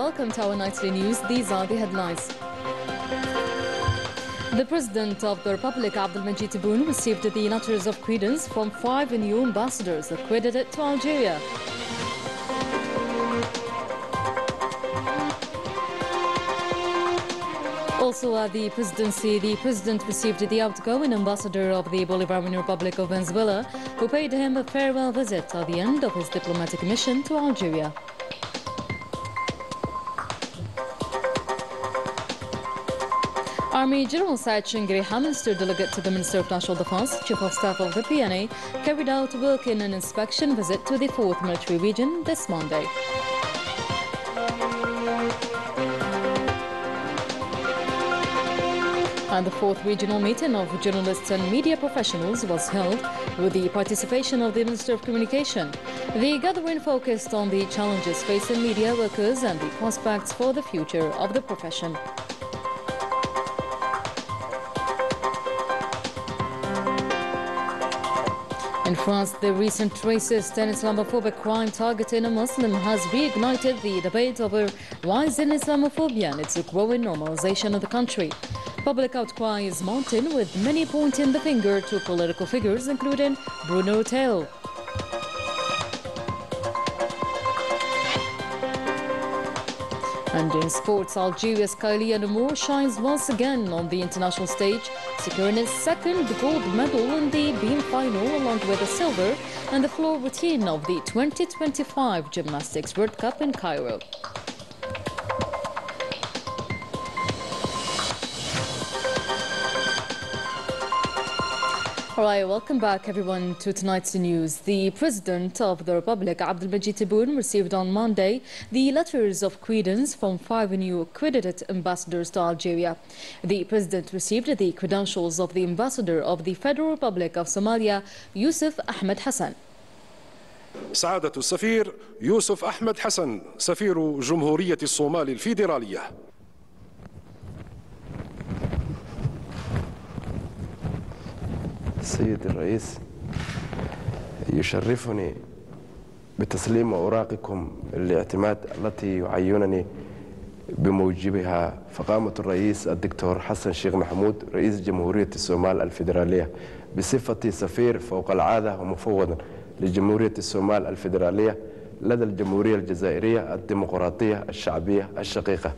welcome to our nightly news. These are the headlines. The President of the Republic, Abdelmajid Tebboune, received the letters of credence from 5 new ambassadors accredited to Algeria. Also at the presidency, the President received the outgoing ambassador of the Bolivarian Republic of Venezuela, who paid him a farewell visit at the end of his diplomatic mission to Algeria. Army General Said Shingriha, Minister Delegate to the Minister of National Defense, Chief of Staff of the PNA, carried out work in an inspection visit to the 4th Military Region this Monday. And the 4th regional meeting of journalists and media professionals was held with the participation of the Minister of Communication. The gathering focused on the challenges facing media workers and the prospects for the future of the profession. In France, the recent racist and Islamophobic crime targeting a Muslim has reignited the debate over rising Islamophobia and its growing normalization of the country. Public outcry is mounting, with many pointing the finger to political figures, including Bruno Retailleau. And in sports, Algeria's Kylian Mbappé shines once again on the international stage, securing his second gold medal in the beam final, along with a silver and the floor routine of the 2025 Gymnastics World Cup in Cairo. All right, welcome back everyone to tonight's news. The President of the Republic, Abdelmajid Tebboune, received on Monday the letters of credence from 5 new accredited ambassadors to Algeria. The President received the credentials of the Ambassador of the Federal Republic of Somalia, Yusuf Ahmed Hassan. سعادة السفير يوسف أحمد حسن سفير جمهورية الصومال الفيدرالية. السيد الرئيس، يشرفني بتسليم أوراقكم الاعتماد التي يعينني بموجبها فخامة الرئيس الدكتور حسن شيخ محمود رئيس جمهورية الصومال الفيدرالية بصفتي سفير فوق العادة ومفوضا لجمهورية الصومال الفيدرالية لدى الجمهورية الجزائرية الديمقراطية الشعبية الشقيقة.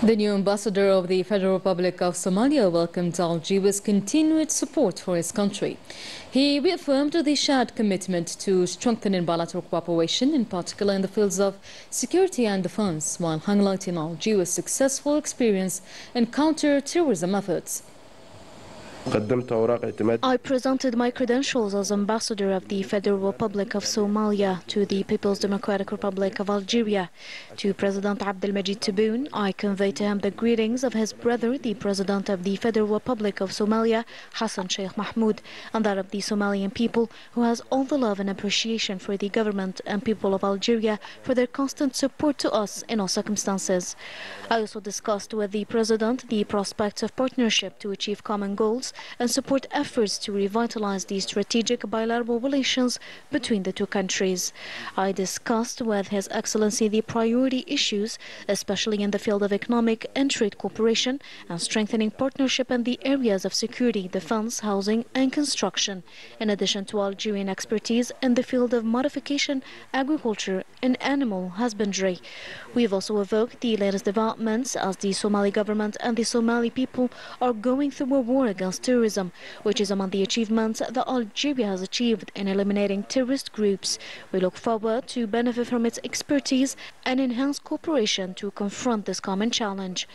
The new ambassador of the Federal Republic of Somalia welcomed Algeria's continued support for his country. He reaffirmed the shared commitment to strengthening bilateral cooperation, in particular in the fields of security and defense, while highlighting Algeria's successful experience in counter-terrorism efforts. I presented my credentials as Ambassador of the Federal Republic of Somalia to the People's Democratic Republic of Algeria. To President Abdelmajid Tebboune, I conveyed to him the greetings of his brother, the President of the Federal Republic of Somalia, Hassan Sheikh Mahmoud, and that of the Somalian people, who has all the love and appreciation for the government and people of Algeria for their constant support to us in all circumstances. I also discussed with the President the prospects of partnership to achieve common goals and support efforts to revitalize the strategic bilateral relations between the two countries. I discussed with His Excellency the priority issues, especially in the field of economic and trade cooperation and strengthening partnership in the areas of security, defense, housing and construction, in addition to Algerian expertise in the field of modification, agriculture and animal husbandry. We have also evoked the latest developments as the Somali government and the Somali people are going through a war against terrorism, which is among the achievements that Algeria has achieved in eliminating terrorist groups. We look forward to benefit from its expertise and enhance cooperation to confront this common challenge.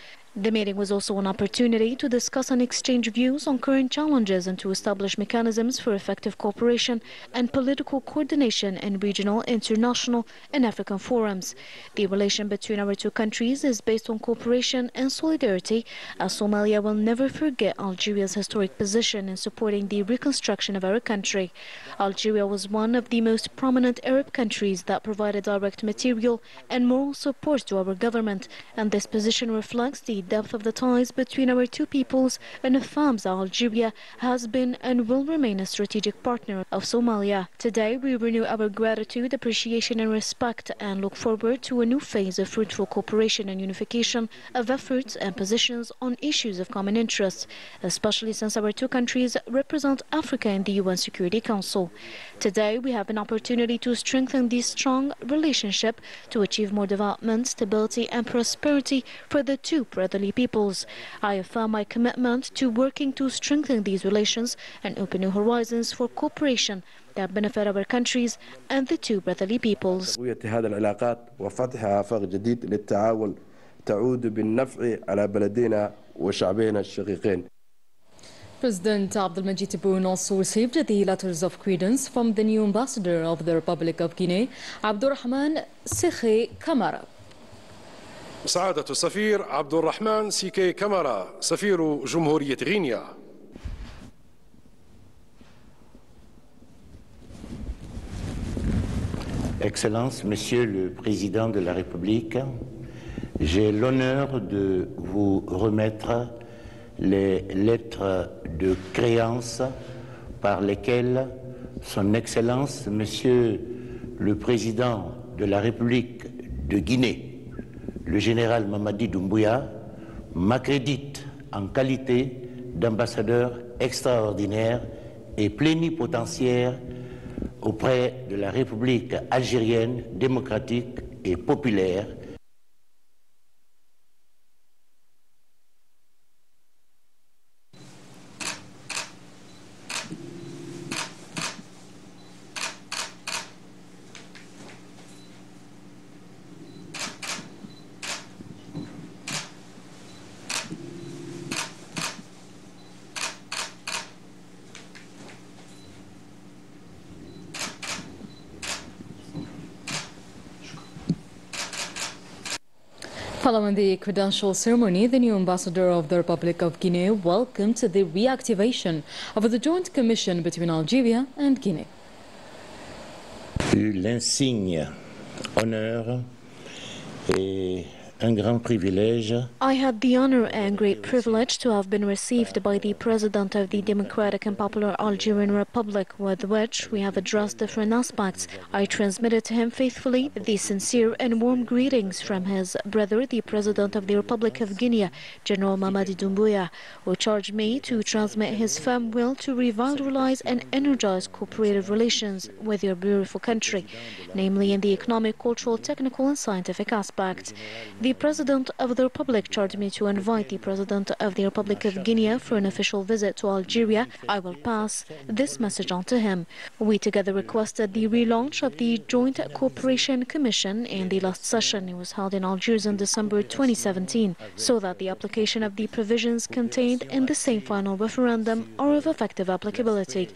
The meeting was also an opportunity to discuss and exchange views on current challenges and to establish mechanisms for effective cooperation and political coordination in regional, international and African forums. The relation between our two countries is based on cooperation and solidarity, as Somalia will never forget Algeria's historic position in supporting the reconstruction of our country. Algeria was one of the most prominent Arab countries that provided direct material and moral support to our government, and this position reflects the depth of the ties between our two peoples and affirms that Algeria has been and will remain a strategic partner of Somalia. Today, we renew our gratitude, appreciation and respect and look forward to a new phase of fruitful cooperation and unification of efforts and positions on issues of common interest, especially since our two countries represent Africa in the UN Security Council. Today, we have an opportunity to strengthen this strong relationship to achieve more development, stability and prosperity for the two brotherly peoples. I affirm my commitment to working to strengthen these relations and open new horizons for cooperation that benefit our countries and the two brotherly peoples. هذه العلاقات وفتح آفاق جديد للتعاون تعود بالنفع على بلدينا وشعبينا الشقيقين. President Abdelmajid Tebboune also received the letters of credence from the new ambassador of the Republic of Guinea, Abdurrahman Sikhe Kamara. سعادة السفير عبد الرحمن سيكي كامارا سفير جمهورية غينيا. Excellences, Monsieur le Président de la République, j'ai l'honneur de vous remettre les lettres de créance par lesquelles Son Excellence, Monsieur le Président de la République de Guinée, le général Mamadi Doumbouya, m'accrédite en qualité d'ambassadeur extraordinaire et plénipotentiaire auprès de la République algérienne démocratique et populaire. Following the credential ceremony, the new ambassador of the Republic of Guinea welcomed the reactivation of the joint commission between Algeria and Guinea. L'insigne honneur et un grand privilège. I had the honor and great privilege to have been received by the President of the Democratic and Popular Algerian Republic, with which we have addressed different aspects. I transmitted to him faithfully the sincere and warm greetings from his brother, the President of the Republic of Guinea, General Mamadi Doumbouya, who charged me to transmit his firm will to revitalize and energize cooperative relations with your beautiful country, namely in the economic, cultural, technical and scientific aspects. The President of the Republic charged me to invite the President of the Republic of Guinea for an official visit to Algeria. I will pass this message on to him. We together requested the relaunch of the Joint Cooperation Commission in the last session. It was held in Algiers in December 2017, so that the application of the provisions contained in the same final referendum are of effective applicability.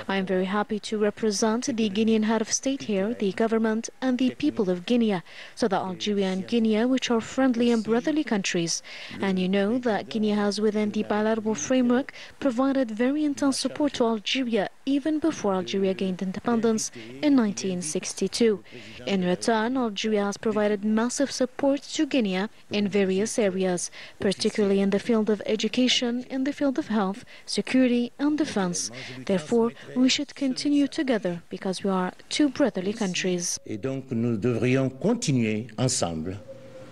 I am very happy to represent the Guinean head of state here, the government and the people of Guinea, so that Algeria and Guinea, which are friendly and brotherly countries, and you know that Guinea has within the bilateral framework provided very intense support to Algeria even before Algeria gained independence in 1962. In return, Algeria has provided massive support to Guinea in various areas, particularly in the field of education, in the field of health, security and defense. Therefore, we should continue together because we are two brotherly countries. Et donc nous devrions continuer ensemble,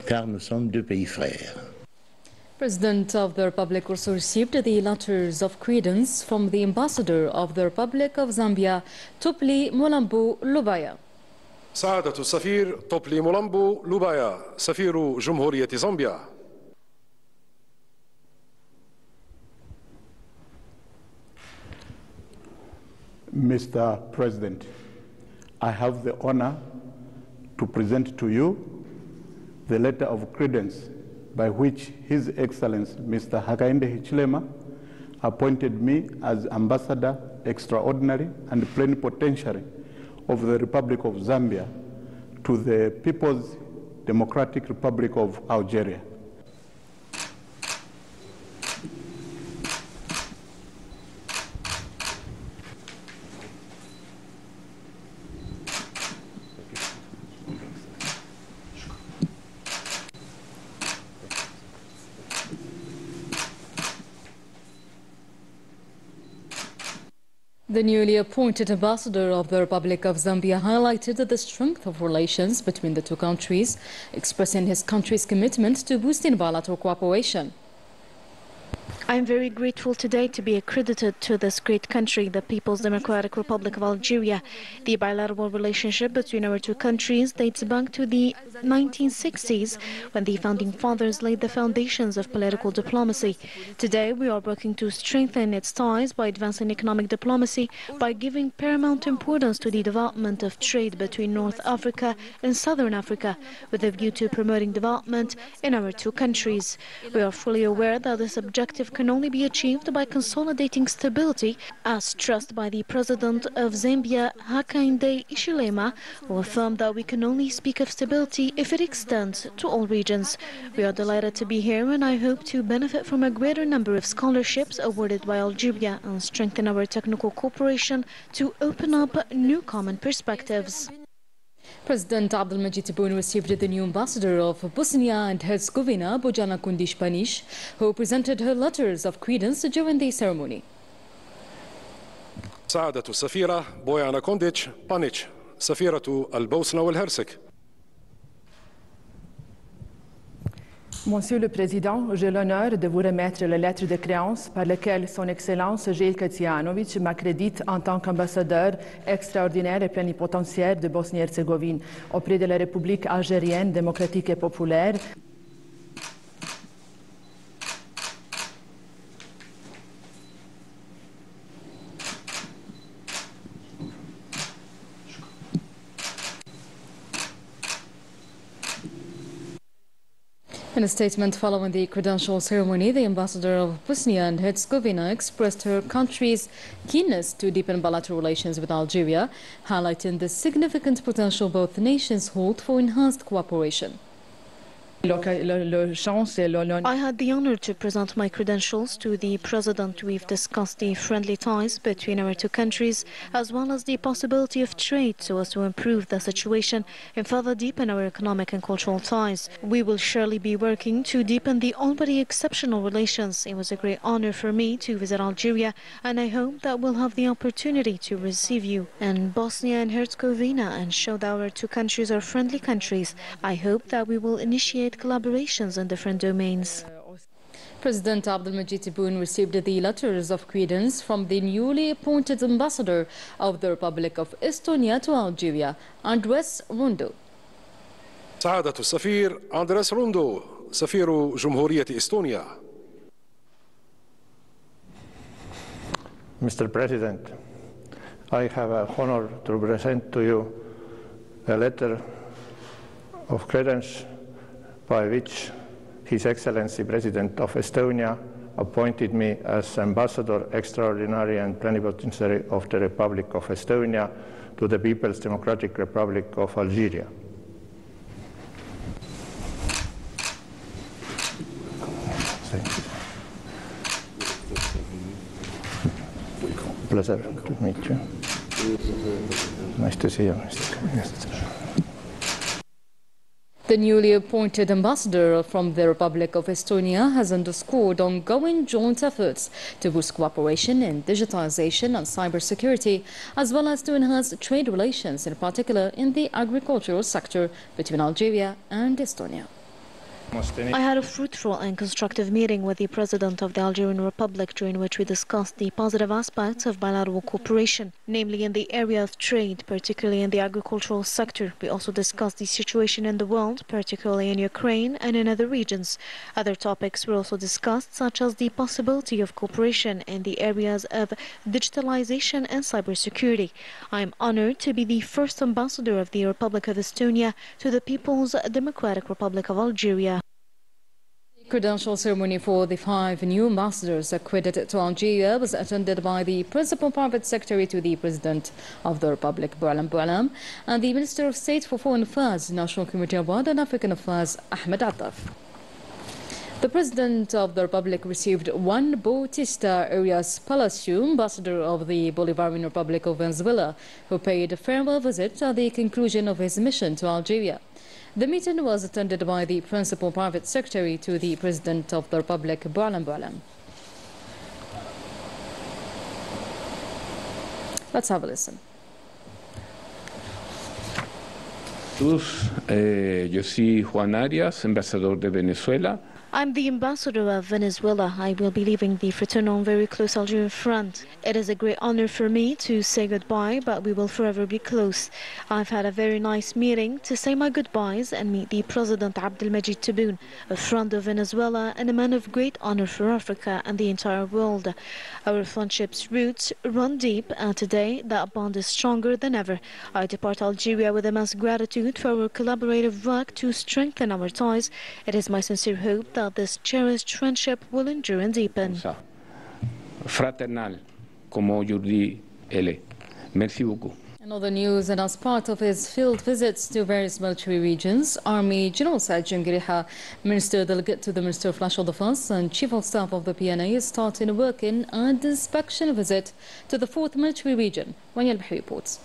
car nous sommes deux pays frères. President of the Republic also received the letters of credence from the ambassador of the Republic of Zambia, Tupli Mulambo Lubaya. سعادة السفير طوبلي مولامبو لوبايا سفير جمهورية زامبيا. Mr. President, I have the honor to present to you the letter of credence by which His Excellency Mr. Hakainde Hichilema appointed me as Ambassador Extraordinary and Plenipotentiary of the Republic of Zambia to the People's Democratic Republic of Algeria. The newly appointed ambassador of the Republic of Zambia highlighted the strength of relations between the two countries, expressing his country's commitment to boosting bilateral cooperation. I am very grateful today to be accredited to this great country, the People's Democratic Republic of Algeria. The bilateral relationship between our two countries dates back to the 1960s, when the founding fathers laid the foundations of political diplomacy. Today, we are working to strengthen its ties by advancing economic diplomacy, by giving paramount importance to the development of trade between North Africa and Southern Africa, with a view to promoting development in our two countries. We are fully aware that this objective can only be achieved by consolidating stability, as stressed by the President of Zambia, Hakainde Hichilema, who affirmed that we can only speak of stability if it extends to all regions. We are delighted to be here, and I hope to benefit from a greater number of scholarships awarded by Algeria and strengthen our technical cooperation to open up new common perspectives. President Abdelmajid Tebboune received the new ambassador of Bosnia and Herzegovina, Bojana Kundish-Panic, who presented her letters of credence during the ceremony. سعادة السفيرة بويانا كونديتش بانيتش سفيرة البوسنة والهرسك. Monsieur le Président, j'ai l'honneur de vous remettre la lettre de créance par laquelle Son Excellence Željko Cvijanović m'accrédite en tant qu'ambassadeur extraordinaire et plénipotentiaire de Bosnie-Herzégovine auprès de la République algérienne démocratique et populaire. In a statement following the credential ceremony, the ambassador of Bosnia and Herzegovina expressed her country's keenness to deepen bilateral relations with Algeria, highlighting the significant potential both nations hold for enhanced cooperation. I had the honor to present my credentials to the President. We've discussed the friendly ties between our two countries, as well as the possibility of trade so as to improve the situation and further deepen our economic and cultural ties. We will surely be working to deepen the already exceptional relations. It was a great honor for me to visit Algeria, and I hope that we'll have the opportunity to receive you in Bosnia and Herzegovina and show that our two countries are friendly countries. I hope that we will initiate collaborations in different domains. President Abdelmajid Tebboune received the letters of credence from the newly appointed ambassador of the Republic of Estonia to Algeria, Andres Rundo. سعادة السفير أندريس روندو سفير جمهورية إستونيا. Mr. President, I have the honor to present to you a letter of credence by which His Excellency President of Estonia appointed me as Ambassador Extraordinary and Plenipotentiary of the Republic of Estonia to the People's Democratic Republic of Algeria. Thank you. Pleasure to meet you. Nice to see you, Mr. Minister. The newly appointed ambassador from the Republic of Estonia has underscored ongoing joint efforts to boost cooperation in digitalization and cybersecurity, as well as to enhance trade relations, in particular in the agricultural sector between Algeria and Estonia. I had a fruitful and constructive meeting with the President of the Algerian Republic, during which we discussed the positive aspects of bilateral cooperation, namely in the area of trade, particularly in the agricultural sector. We also discussed the situation in the world, particularly in Ukraine and in other regions. Other topics were also discussed, such as the possibility of cooperation in the areas of digitalization and cybersecurity. I am honored to be the first ambassador of the Republic of Estonia to the People's Democratic Republic of Algeria. Credential ceremony for the 5 new ambassadors accredited to Algeria was attended by the Principal Private Secretary to the President of the Republic, Boualam, and the Minister of State for Foreign Affairs, National Committee Award and African Affairs, Ahmed Attaf. The President of the Republic received Juan Bautista Arias Palacio, Ambassador of the Bolivarian Republic of Venezuela, who paid a farewell visit at the conclusion of his mission to Algeria. The meeting was attended by the Principal Private Secretary to the President of the Republic, Boualam. Let's have a listen. Yo soy Juan Arias, embajador de Venezuela. I'm the ambassador of Venezuela. I will be leaving the fraternal and very close Algerian front. It is a great honor for me to say goodbye, but we will forever be close. I've had a very nice meeting to say my goodbyes and meet the President Abdelmajid Tebboune, a friend of Venezuela and a man of great honor for Africa and the entire world. Our friendship's roots run deep, and today that bond is stronger than ever. I depart Algeria with immense gratitude for our collaborative work to strengthen our ties. It is my sincere hope that this cherished friendship will endure and deepen. Fraternal, como Jordi L. Merci beaucoup. In other news, and as part of his field visits to various military regions, Army General Sajjan Giriha, Minister Delegate to the Minister of National Defense and Chief of Staff of the PNA, is starting a work-in and inspection visit to the 4th Military Region. Wanya Al-Bahri reports.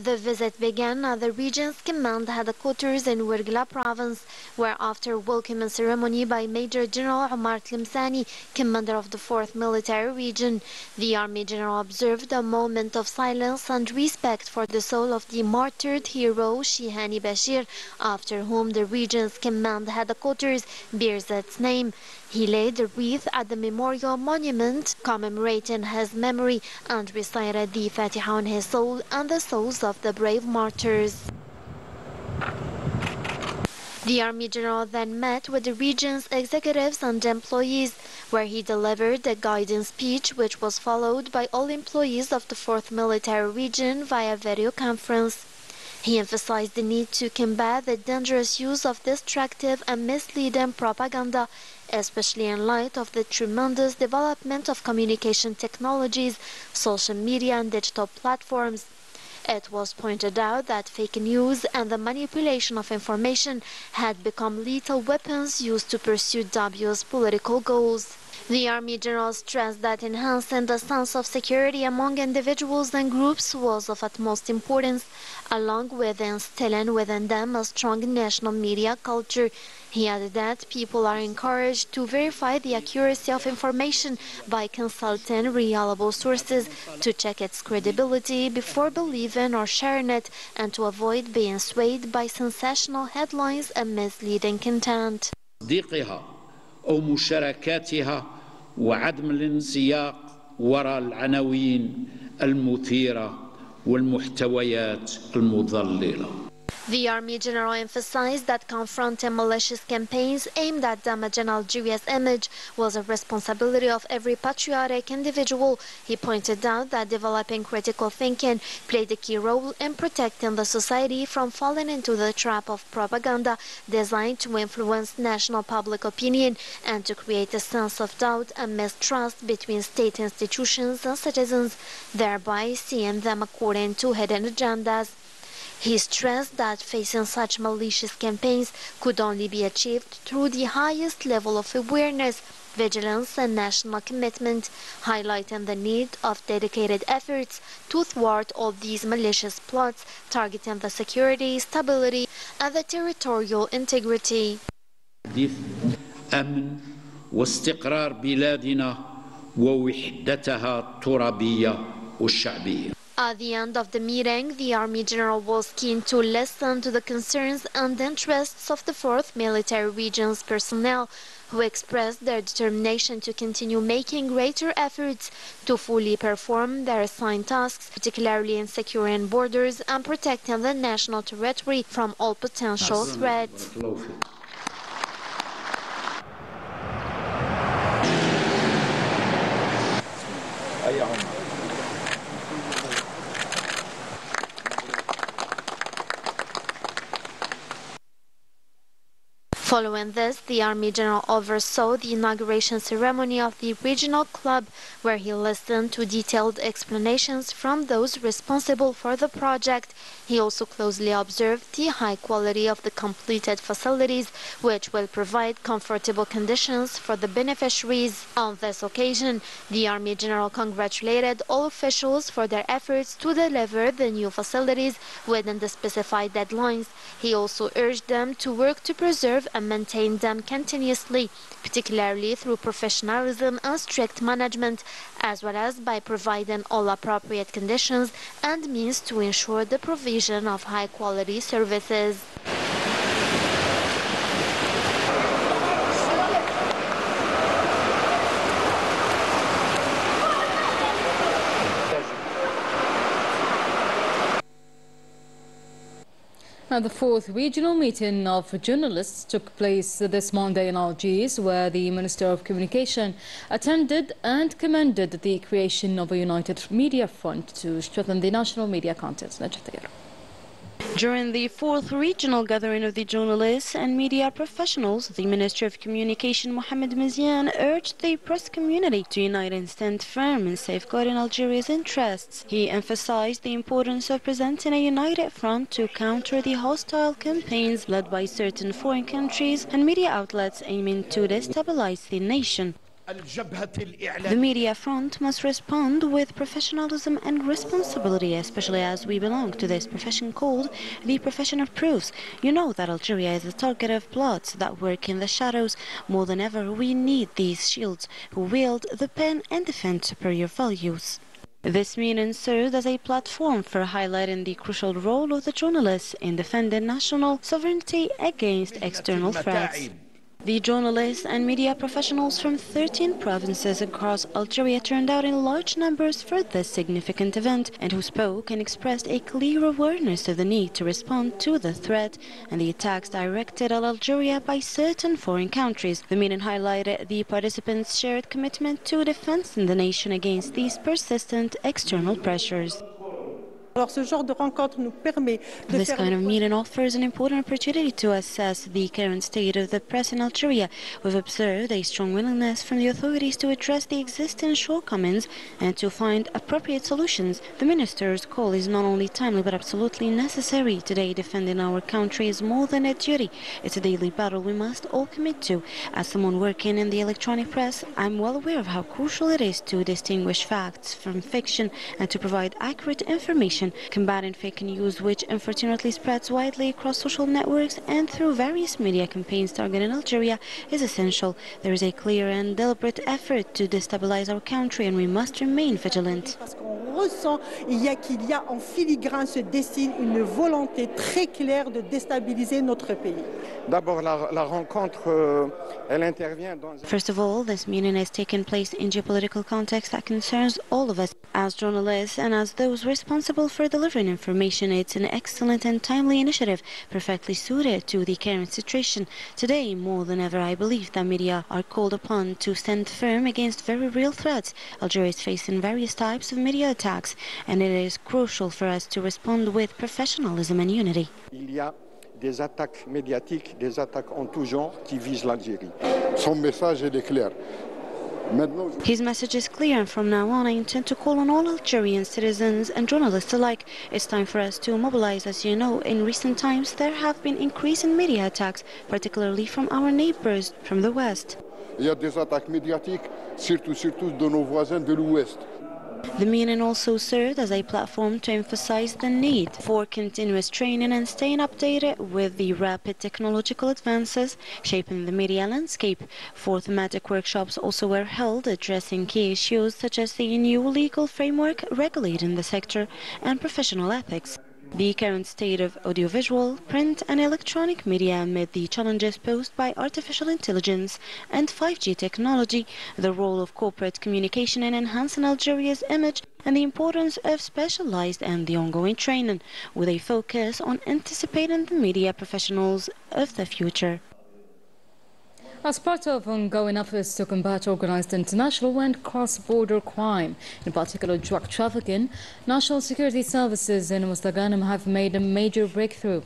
The visit began at the region's command headquarters in Ouargla province, where after welcoming ceremony by Major General Omar Tlemceni, commander of the 4th Military Region, the Army General observed a moment of silence and respect for the soul of the martyred hero Shihani Bashir, after whom the region's command headquarters bears its name. He laid a wreath at the memorial monument commemorating his memory and recited the Fatiha on his soul and the souls of the brave martyrs. The Army General then met with the region's executives and employees, where he delivered a guidance speech which was followed by all employees of the 4th Military Region via video conference. He emphasized the need to combat the dangerous use of destructive and misleading propaganda, especially in light of the tremendous development of communication technologies, social media and digital platforms. It was pointed out that fake news and the manipulation of information had become lethal weapons used to pursue dubious political goals. The Army General stressed that enhancing the sense of security among individuals and groups was of utmost importance, along with instilling within them a strong national media culture. He added that people are encouraged to verify the accuracy of information by consulting reliable sources, to check its credibility before believing or sharing it, and to avoid being swayed by sensational headlines and misleading content. أو مشاركاتها وعدم الانسياق وراء العناوين المثيرة والمحتويات المضللة. The Army General emphasized that confronting malicious campaigns aimed at damaging Algeria's image was a responsibility of every patriotic individual. He pointed out that developing critical thinking played a key role in protecting the society from falling into the trap of propaganda designed to influence national public opinion and to create a sense of doubt and mistrust between state institutions and citizens, thereby seeing them according to hidden agendas. He stressed that facing such malicious campaigns could only be achieved through the highest level of awareness, vigilance and national commitment, highlighting the need of dedicated efforts to thwart all these malicious plots targeting the security, stability and the territorial integrity. أمن واستقرار بلادنا ووحدتها الترابية والشعبية. At the end of the meeting, the Army General was keen to listen to the concerns and interests of the 4th Military Region's personnel, who expressed their determination to continue making greater efforts to fully perform their assigned tasks, particularly in securing borders and protecting the national territory from all potential threats. Following this, the Army General oversaw the inauguration ceremony of the regional club, where he listened to detailed explanations from those responsible for the project. He also closely observed the high quality of the completed facilities, which will provide comfortable conditions for the beneficiaries. On this occasion, the Army General congratulated all officials for their efforts to deliver the new facilities within the specified deadlines. He also urged them to work to preserve and maintain them continuously, particularly through professionalism and strict management, as well as by providing all appropriate conditions and means to ensure the provision of high-quality services. The 4th regional meeting of journalists took place this Monday in Algiers, where the Minister of Communication attended and commended the creation of a united media front to strengthen the national media content. During the 4th regional gathering of the journalists and media professionals, the Minister of Communication Mohamed Miziane urged the press community to unite and stand firm in safeguarding Algeria's interests. He emphasized the importance of presenting a united front to counter the hostile campaigns led by certain foreign countries and media outlets aiming to destabilize the nation. The media front must respond with professionalism and responsibility, especially as we belong to this profession called the profession of proofs. You know that Algeria is the target of plots that work in the shadows. More than ever, we need these shields who wield the pen and defend superior values. This meeting served as a platform for highlighting the crucial role of the journalists in defending national sovereignty against external threats. The journalists and media professionals from 13 provinces across Algeria turned out in large numbers for this significant event, and who spoke and expressed a clear awareness of the need to respond to the threat and the attacks directed at Algeria by certain foreign countries. The meeting highlighted the participants' shared commitment to defending the nation against these persistent external pressures. This kind of meeting offers an important opportunity to assess the current state of the press in Algeria. We've observed a strong willingness from the authorities to address the existing shortcomings and to find appropriate solutions. The minister's call is not only timely but absolutely necessary. Today, defending our country is more than a duty. It's a daily battle we must all commit to. As someone working in the electronic press, I'm well aware of how crucial it is to distinguish facts from fiction and to provide accurate information. Combating fake news, which unfortunately spreads widely across social networks and through various media campaigns targeting Algeria, is essential. There is a clear and deliberate effort to destabilize our country, and we must remain vigilant. Il y a en filigrane se dessine une volonté très claire de déstabiliser notre pays. First of all, this meeting has taken place in geopolitical context that concerns all of us. As journalists and as those responsible for delivering information, it's an excellent and timely initiative, perfectly suited to the current situation. Today, more than ever, I believe that media are called upon to stand firm against very real threats. Algeria is facing various types of media attacks, and it is crucial for us to respond with professionalism and unity. Des attaques médiatiques, des attaques en tout genre qui visent l'Algérie. Son message est clair. His message is clear, and from now on I intend to call on all Algerian citizens and journalists alike. It's time for us to mobilize. As you know, in recent times there have been increasing media attacks, particularly from our neighbors from the West. Il y a des attaques médiatiques, surtout de nos voisins de l'Ouest. The meeting also served as a platform to emphasize the need for continuous training and staying updated with the rapid technological advances shaping the media landscape. 4 thematic workshops also were held addressing key issues such as the new legal framework regulating the sector and professional ethics, the current state of audiovisual, print and electronic media amid the challenges posed by artificial intelligence and 5G technology, the role of corporate communication in enhancing Algeria's image, and the importance of specialized and the ongoing training, with a focus on anticipating the media professionals of the future. As part of ongoing efforts to combat organized international and cross-border crime, in particular drug trafficking, national security services in Mustaganem have made a major breakthrough.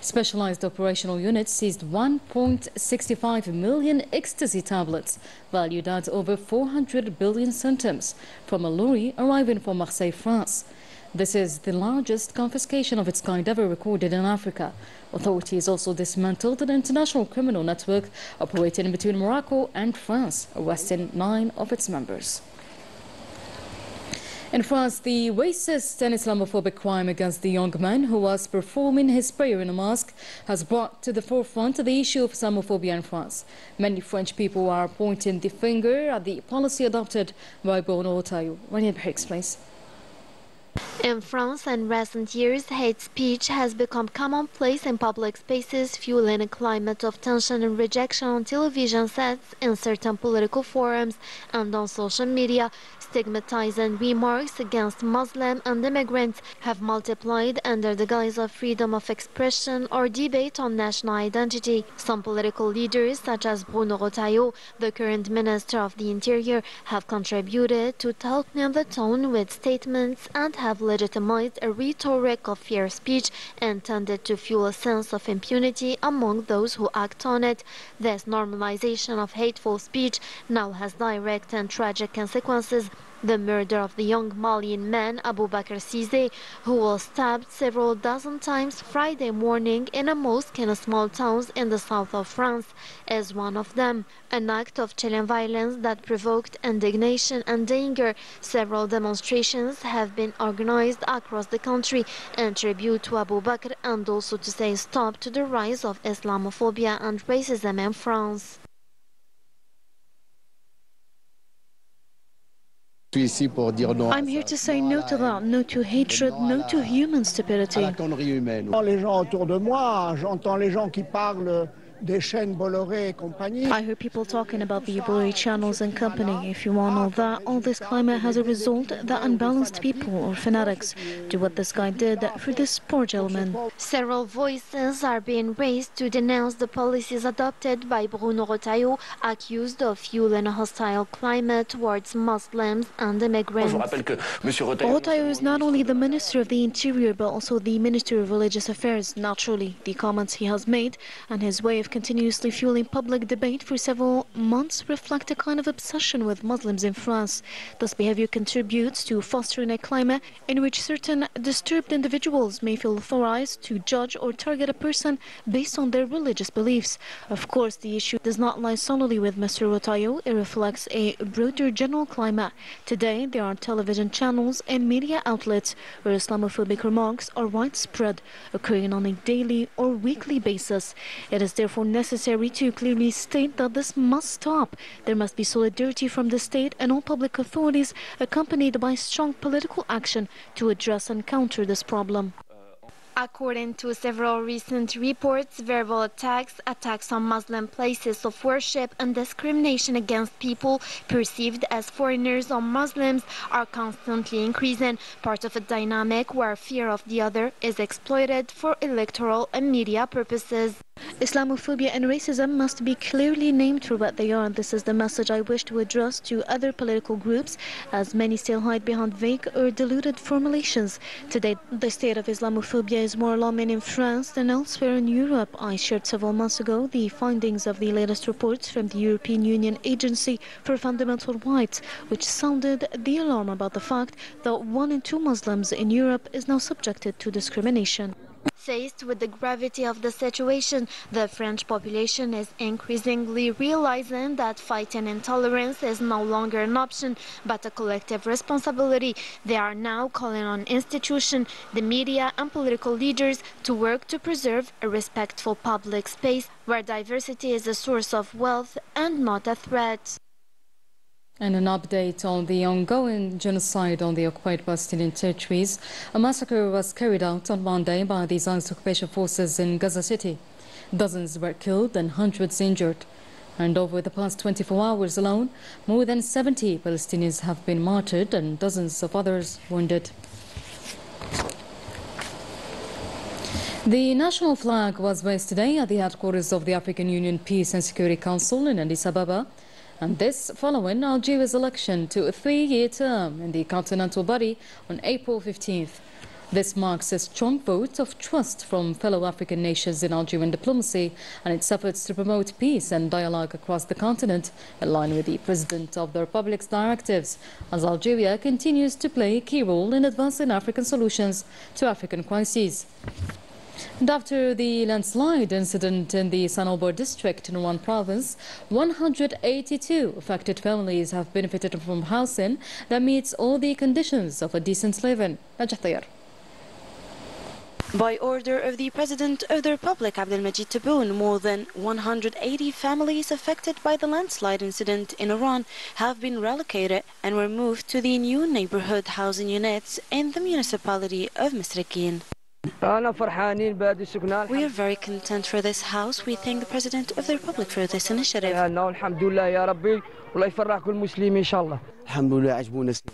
Specialized operational units seized 1.65 million ecstasy tablets, valued at over 400 billion centimes, from a lorry arriving from Marseille, France. This is the largest confiscation of its kind ever recorded in Africa. Authorities also dismantled an international criminal network operating between Morocco and France, arresting 9 of its members. In France, the racist and Islamophobic crime against the young man who was performing his prayer in a mosque has brought to the forefront the issue of Islamophobia in France. Many French people are pointing the finger at the policy adopted by Bruno Retailleau. Rania explains. In France, in recent years, hate speech has become commonplace in public spaces, fueling a climate of tension and rejection on television sets, in certain political forums, and on social media. Stigmatizing remarks against Muslim and immigrants have multiplied under the guise of freedom of expression or debate on national identity. Some political leaders, such as Bruno Retailleau, the current Minister of the Interior, have contributed to tightening the tone with statements and have legitimized a rhetoric of fear speech intended to fuel a sense of impunity among those who act on it. This normalization of hateful speech now has direct and tragic consequences. The murder of the young Malian man Abu Bakr Cissé, who was stabbed several dozen times Friday morning in a mosque in a small town in the south of France, is one of them. An act of chilling violence that provoked indignation and anger. Several demonstrations have been organized across the country in tribute to Abu Bakr and also to say stop to the rise of Islamophobia and racism in France. I'm here to say no to that, no to hatred, no to human stupidity. Les gens autour de moi, j'entends les gens qui parlent des chaînes Bolloré et compagnie. I heard people talking about the Bolloré channels and company. If you want to know that, all this climate has a result that unbalanced people or fanatics do what this guy did for this poor gentleman. Several voices are being raised to denounce the policies adopted by Bruno Retailleau, accused of fueling a hostile climate towards Muslims and immigrants. Retailleau is not only the Minister of the Interior but also the Minister of Religious Affairs. Naturally, the comments he has made and his way of continuously fueling public debate for several months reflect a kind of obsession with Muslims in France. This behavior contributes to fostering a climate in which certain disturbed individuals may feel authorized to judge or target a person based on their religious beliefs. Of course, the issue does not lie solely with Mr. Retailleau. It reflects a broader general climate. Today, there are television channels and media outlets where Islamophobic remarks are widespread, occurring on a daily or weekly basis. It is therefore necessary to clearly state that this must stop. There must be solidarity from the state and all public authorities, accompanied by strong political action to address and counter this problem. According to several recent reports, verbal attacks on Muslim places of worship, and discrimination against people perceived as foreigners or Muslims are constantly increasing, part of a dynamic where fear of the other is exploited for electoral and media purposes. Islamophobia and racism must be clearly named for what they are. This is the message I wish to address to other political groups, as many still hide behind vague or diluted formulations. Today, the state of Islamophobia is more alarming in France than elsewhere in Europe. I shared several months ago the findings of the latest reports from the European Union Agency for Fundamental Rights, which sounded the alarm about the fact that 1 in 2 Muslims in Europe is now subjected to discrimination. Faced with the gravity of the situation, the French population is increasingly realizing that fighting intolerance is no longer an option, but a collective responsibility. They are now calling on institutions, the media and political leaders to work to preserve a respectful public space where diversity is a source of wealth and not a threat. And an update on the ongoing genocide on the occupied Palestinian territories. A massacre was carried out on Monday by the Zionist occupation forces in Gaza City. Dozens were killed and hundreds injured. And over the past 24 hours alone, more than 70 Palestinians have been martyred and dozens of others wounded. The national flag was raised today at the headquarters of the African Union Peace and Security Council in Addis Ababa. And this following Algeria's election to a 3-year term in the continental body on April 15th. This marks a strong vote of trust from fellow African nations in Algerian diplomacy and its efforts to promote peace and dialogue across the continent, in line with the President of the Republic's directives, as Algeria continues to play a key role in advancing African solutions to African crises. And after the landslide incident in the Sanobar district in Oran province, 182 affected families have benefited from housing that meets all the conditions of a decent living. By order of the President of the Republic, Abdelmajid Tebboune, more than 180 families affected by the landslide incident in Oran have been relocated and were moved to the new neighborhood housing units in the municipality of Misrakin. We are very content for this house. We thank the President of the Republic for this initiative.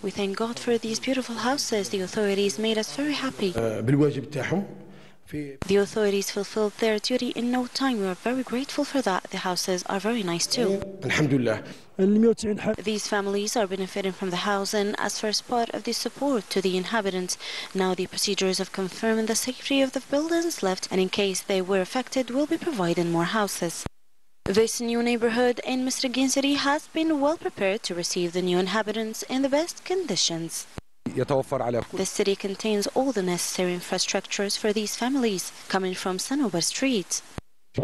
We thank God for these beautiful houses. The authorities made us very happy. The authorities fulfilled their duty in no time. We are very grateful for that. The houses are very nice too. These families are benefiting from the housing as first part of the support to the inhabitants. Now the procedures of confirming the safety of the buildings left, and in case they were affected, will be providing more houses. This new neighborhood in Misrakin City has been well prepared to receive the new inhabitants in the best conditions. The city contains all the necessary infrastructures for these families coming from Sanobar Street. We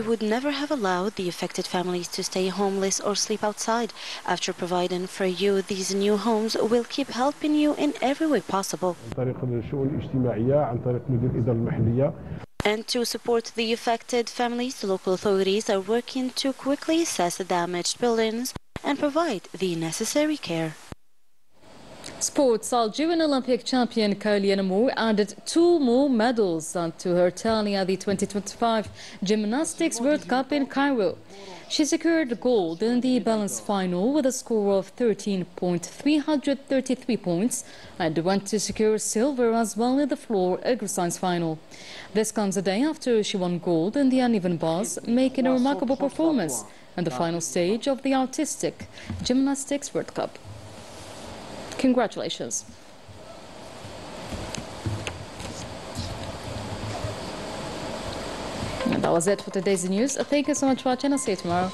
would never have allowed the affected families to stay homeless or sleep outside. After providing for you these new homes, we'll keep helping you in every way possible. And to support the affected families, the local authorities are working to quickly assess the damaged buildings and provide the necessary care. Sports. Algerian Olympic champion Kailiana Moore added 2 more medals to her tally at the 2025 Gymnastics World Cup in Cairo. She secured gold in the balance final with a score of 13.333 points and went to secure silver as well in the floor exercise final. This comes a day after she won gold in the uneven bars, making a remarkable performance in the final stage of the Artistic Gymnastics World Cup. Congratulations. And that was it for today's news. Thank you so much for watching. I'll see you tomorrow.